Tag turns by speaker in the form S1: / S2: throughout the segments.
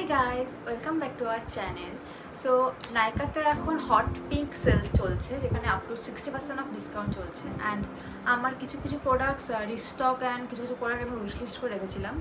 S1: Hi guys, welcome back to our channel. So নাইকাতে এখন hot pink sell চলছে যেখানে up to 60% of discount চলছে and আমার কিছু কিছু প্রোডাক্টস রিস্টক অ্যান্ড কিছু কিছু প্রোডাক্ট আমি উইশ লিস্ট করে রেখেছিলাম।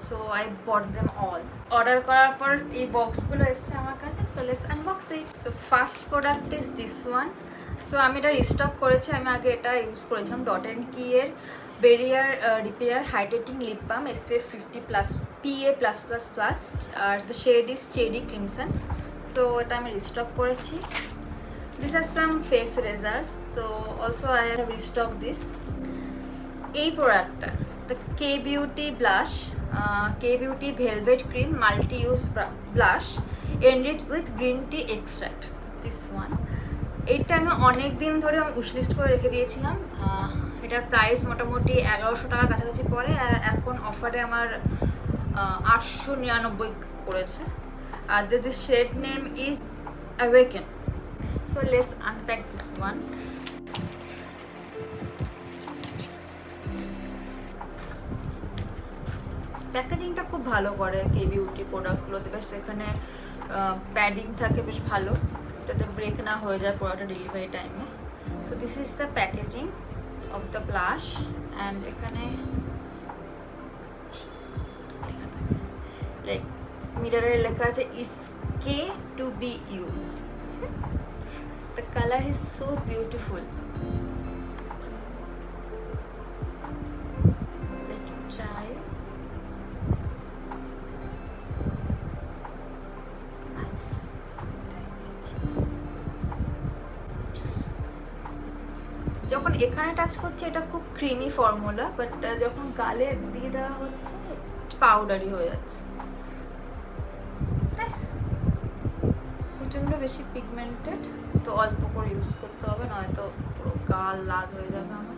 S1: So I bought them all. Order করার পর এই বক্সগুলো এসছে আমার কাছে, so let's unbox it. So first product is this one. So আমি এটা রিস্টক করেছি, আমি আগে এটা ইউজ করেছিলাম ডট অ্যান্ড কি এর barrier repair hydrating lip balm SPF 50+ PA+++, আর the shade is cherry crimson. So এটা আমি রিস্টক করেছি। This are some face razors, so also I have restock this. এই প্রোডাক্টটা the Kay beauty blush, Kay beauty velvet cream multi use blush enrich with green tea extract, this one. এইটা আমি অনেক দিন ধরে আমি উইশলিস্ট করে রেখে দিয়েছিলাম। এটার প্রাইস মোটামুটি 1100 টাকার কাছাকাছি পড়ে, আর এখন অফারে আমার 899 করেছে। আর this shade name is Awaken. So let's unpack this one. প্যাকেজিংটা খুব ভালো করে কে বিউটি প্রোডাক্টসগুলোতে, বেশ এখানে প্যাডিং থাকে বেশ ভালো, যাতে ব্রেক না হয়ে যায় প্রোডাক্টের ডেলিভারি টাইমে। So this is the packaging of the blush, and এখানে লেখা থাকে লাইক মিররে লেখা আছে it's Kay to be you. The colour is so beautiful. Let's try. যখন এখানে টাচ করছে এটা খুব ক্রিমি ফর্মুলা, বাট যখন গালে দিয়ে দেওয়া হচ্ছে পাউডারি হয়ে যাচ্ছে। প্রচণ্ড বেশি পিগমেন্টেড, তো অল্প করে ইউজ করতে হবে, নয়তো পুরো গাল লাল হয়ে যাবে আমার।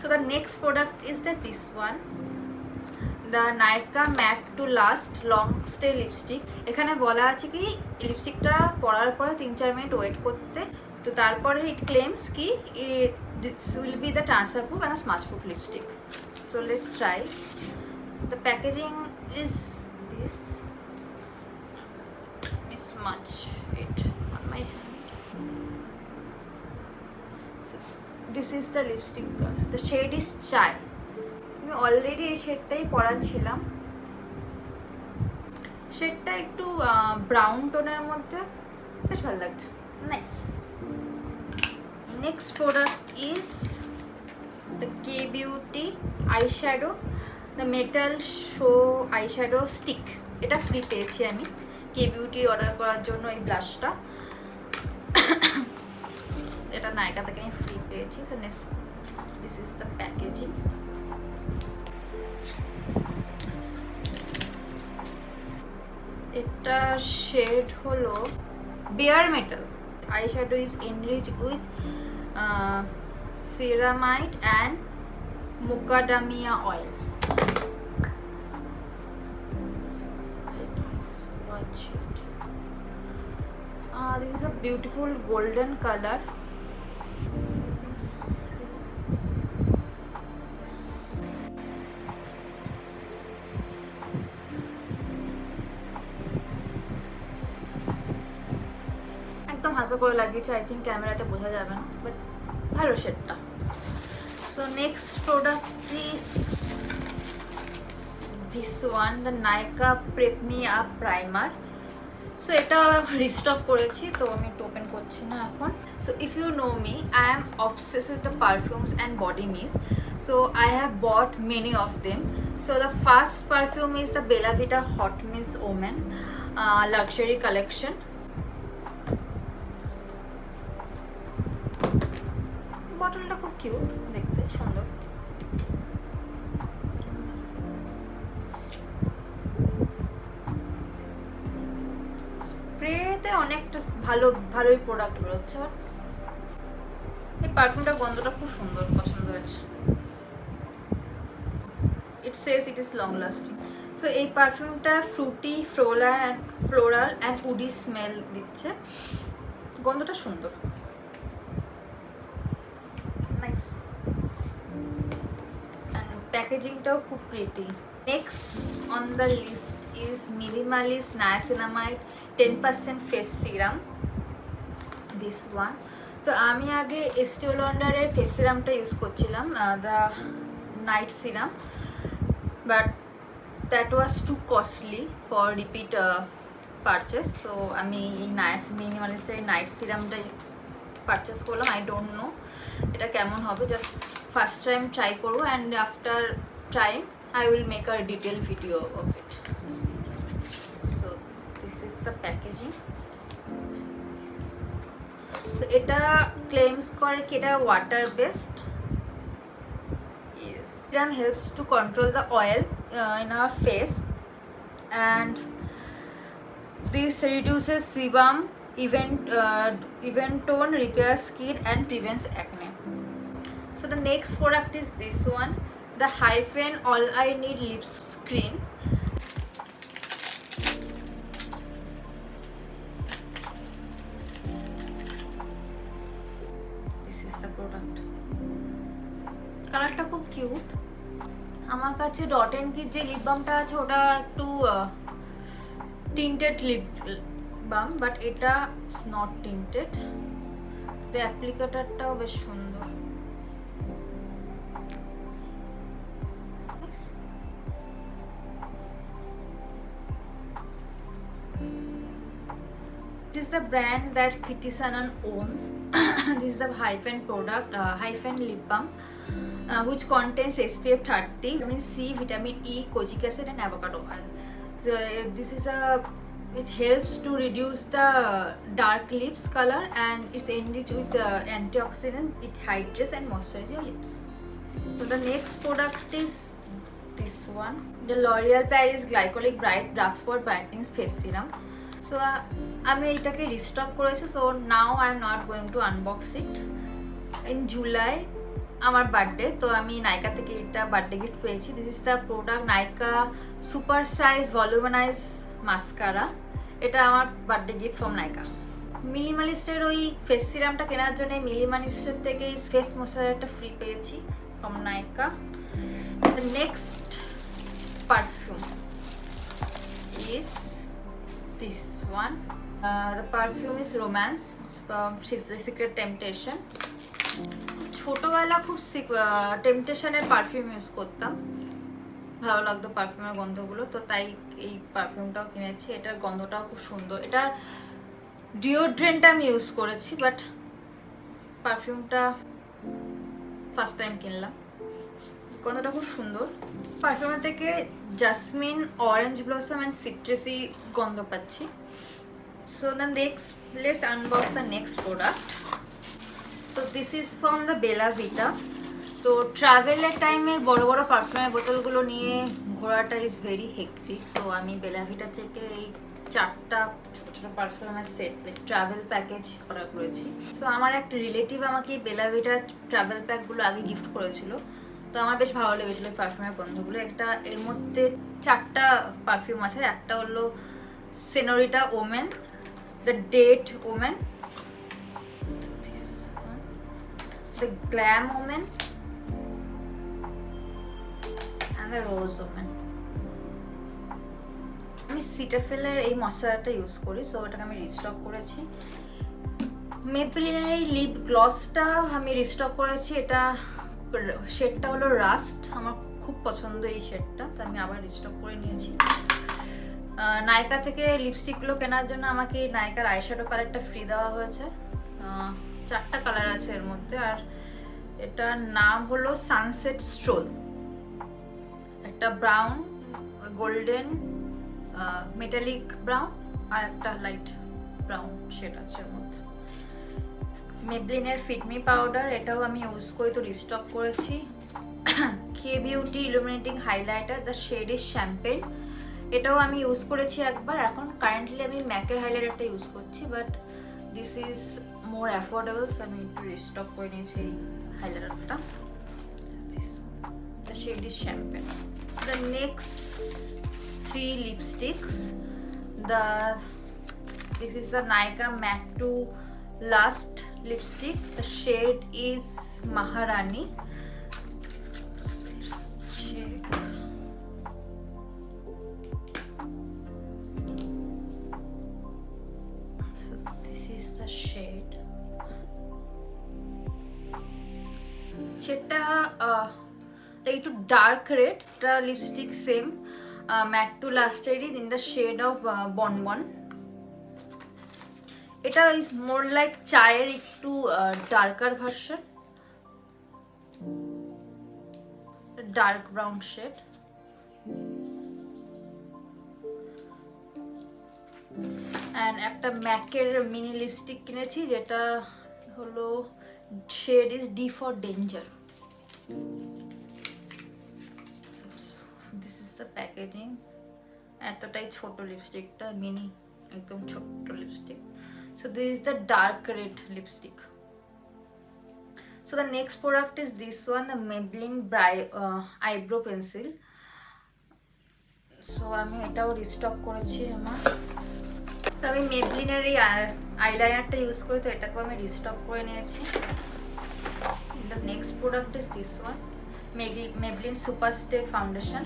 S1: So the next product is this one, the Nykaa matte to last long stay lipstick. এখানে বলা আছে কি লিপস্টিকটা পরার পরে 3-4 মিনিট ওয়েট করতে, তো তারপরে ইট ক্লেমস কি this will be the transfer proof and smudge proof lipstick. So let's try. The packaging is this. Smudge it on my hand. So this is the lipstick color. The shade is chai. আমি already এই শেডটাই পরাচ্ছিলাম। শেডটা একটু brown টোনের মধ্যে, বেশ ভালো লাগছে, nice. Next product is the Kay beauty eyeshadow, the metal show eyeshadow stick. এটা ফ্রি পেয়েছি আমি কে বিউটির অর্ডার করার জন্য। এই ব্লাশটা এটা নাইকা থেকে আমি ফ্রি পেয়েছি। So this is the packaging. এটা শেড হলো bare metal. Eyeshadow is enrich with ceramide and macadamia oil. This is a beautiful golden color. একদম হালকা করে লাগিয়েছে, আই থিঙ্ক ক্যামেরাতে বোঝা যাবে না, বাট ভালো শেডটা। So next product is this one, the Nykaa prep me up primer. So এটা রিস্টক করেছি, তো আমি ওপেন করছি না এখন। So if you know me, I am obsess with the perfumes and body mist, so I have bought many of them. So the first perfume is the Bella Vita hot miss women luxury collection. বটলটা খুব cute দেখতে, সুন্দর। স্প্রেতে অনেকটা ভালোই product বেরোচ্ছে, but এই পারফিউমটা গন্ধটা খুব সুন্দর, পছন্দ হয়েছে। It says it is long lasting. So এই পারফিউমটা fruity floral and woody smell দিচ্ছে, গন্ধটা সুন্দর, নাইস। অ্যান্ড প্যাকেজিংটাও খুব প্রিটি। Next on the list is Minimalist Niacinamide 10% face serum. This one. তো আমি আগে Estee Laudeরের ফেস সিরামটা ইউজ করছিলাম, the night serum, but that was two costly for repeat purchase. So আমি এই মিনিমালিস্টের নাইট সিরামটাই পারচেস করলাম। আই ডোন্ট নো এটা কেমন হবে, জাস্ট ফার্স্ট টাইম ট্রাই করবো, and after trying I will make a detailed video of it. So this is the packaging. So এটা claims করে কি এটা water based. Yes. Serum helps to control the oil in our face, and this reduces sebum, even tone, repairs skin and prevents acne. So the next product is this one, the Hyphen All I Need Lips Screen. This is the product. কালারটা খুব cute. আমার কাছে dot and কির যে lip বামটা আছে ওটা একটু tinted lip balm, but এটা it's not tinted. The অ্যাপ্লিকেটরটাও বেশ সুন্দর। This is the brand that Kitisanan owns. This is the Hyphen product, Hyphen lip balm, which contains SPF 30, vitamin C, vitamin E, kojic acid and avocado oil. So this is it helps to reduce the dark lips color, and it's enriched with antioxidant. It hydrates and moisturizes your lips. So the next product is this one, the L'Oreal Paris Glycolic Bright Dark Spot Brightening Face Serum. So আমি এটাকে restock করেছি, so now I am not going to unbox it. In July আমার birthday, তো আমি নাইকা থেকে এটা birthday gift পেয়েছি। This is the product Nykaa super size volumize mascara. এটা আমার বার্থডে গিফট ফ্রম নাইকা। মিনিমালিস্টের ওই ফেস সিরামটা কেনার জন্য মিনিমালিস্টের থেকে ফেস ময়শ্চারাইজারটা ফ্রি পেয়েছি from Nykaa. Next perfume is this one. The perfume is Romance, Secret Temptation. ছোটবেলা খুব টেম্পটেশনের পারফিউম ইউজ করতাম, ভালো লাগতো পারফিউমের গন্ধগুলো, তো তাই এই পারফিউমটাও কিনেছি। এটার গন্ধটাও খুব সুন্দর। এটার ডিওড্রেন্টটা আমি ইউজ করেছি, বাট পারফিউমটা ফার্স্ট টাইম কিনলাম। গন্ধটা খুব সুন্দর। পারফিউমের থেকে jasmine, orange blossom and citrusy গন্ধ পাচ্ছি। So the next, let's unbox the next product. So this is from the Bella Vita. তো ট্রাভেলের টাইমে বড় বড় পারফিউমের বোতলগুলো নিয়ে ঘোরাটা ইজ ভেরি হেক্টিক। সো আমি বেলা ভিটা থেকে এই 4টা ছোটো ছোটো পারফিউমের সেট ট্রাভেল প্যাকেজ অর্ডার করেছি। সো আমার একটা রিলেটিভ আমাকে বেলা ভিটার ট্রাভেল প্যাকগুলো আগে গিফট করেছিল, তো আমার বেশ ভালো লেগেছিলো এই পারফিউমের গন্ধগুলো। একটা এর মধ্যে 4টা পারফিউম আছে। একটা হলো senorita women, the date women, the glam women and the rose women. আমি সিটাফেলের এই ময়শ্চারাইজারটা ইউজ করি, সো ওটাকে আমি রিস্টক করেছি। মেবলিনের এই লিপ গ্লসটা আমি রিস্টক করেছি। এটা শেডটা হলো রাস্ট, আমার খুব পছন্দ এই শেডটা, তো আমি আবার রিস্টক করে নিয়েছি। নাইকা থেকে লিপস্টিকগুলো কেনার জন্য আমাকে নাইকার আইশ্যাডো প্যালেটটা ফ্রি দেওয়া হয়েছে। 4টা কালার আছে এর মধ্যে, আর এটার নাম হলো সানসেট স্ট্রোল। একটা ব্রাউন, গোল্ডেন, মেটালিক ব্রাউন আর একটা লাইট ব্রাউন শেড আছে এর মধ্যে। মেবলিনের ফিটমি পাউডার, এটাও আমি ইউজ করি, তো রিস্টক করেছি। Kay Beauty illuminating highlighter, the shade is champagne, এটাও আমি ইউজ করেছি একবার। এখন কারেন্টলি আমি ম্যাকের হাইলাইটারটা ইউজ করছি, but this is more affordable, so আমি একটু রিস্টক করে নিয়েছি এই হাইলাইটারটা। The shade is champagne. The next 3 lipsticks, this is the Nykaa Matte to Last lipstick. The shade is Maharani. the shade. সেটা একটু ডার্ক রেড, এটা লিপস্টিক সেম ম্যাট টু লাস্টেরই in the shade of bonbon. এটা is more like চায়ের একটু darker version, dark brown shade. And একটা ম্যাকের mini lipstick কিনেছি যেটা হলো shade is D for danger. This is the packaging. এতটাই ছোট লিপস্টিকটা, মিনি একদম ছোট্ট lipstick. So this is the dark red lipstick. So the next product is this one, the Maybelline eyebrow pencil. So আমি এটাও রিস্টক করেছি আমার। তো আমি Maybelline-এর এই আইলাইনারটা ইউজ করি, তো এটাকেও আমি রিস্টক করে নিয়েছি। The next product is this one, Maybelline Super Stay Foundation.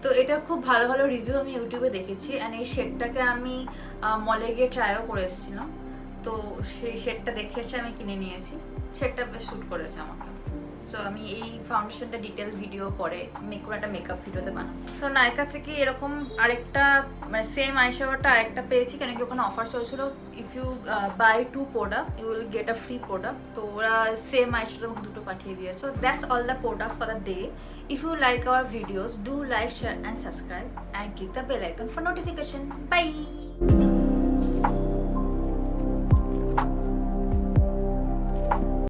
S1: তো এটা খুব ভালো ভালো রিভিউ আমি ইউটিউবে দেখেছি, অ্যান্ড এই শেডটাকে আমি মলে গিয়ে ট্রাইও করে এসেছিলাম। তো সেই শেডটা দেখে এসে আমি কিনে নিয়েছি, শেডটা বেশ শ্যুট করেছে আমাকে। সো আমি এই ফাউন্ডেশনটা ডিটেল ভিডিও পরে কোনো একটা মেকআপ ভিডিওতে বানাবো। সো নাইকা থেকে এরকম আরেকটা মানে সেম আইশ্যাডোটা আরেকটা পেয়েছি, কেন কি ওখানে অফার চলছিল, if you buy 2 product you will get a free product. তো ওরা সেম আইশ্যাডো আমাকে দুটো পাঠিয়ে দিয়েছে। So that's all the products for the day. If you like our videos, do like, share and subscribe and click the bell icon for notification. Bye!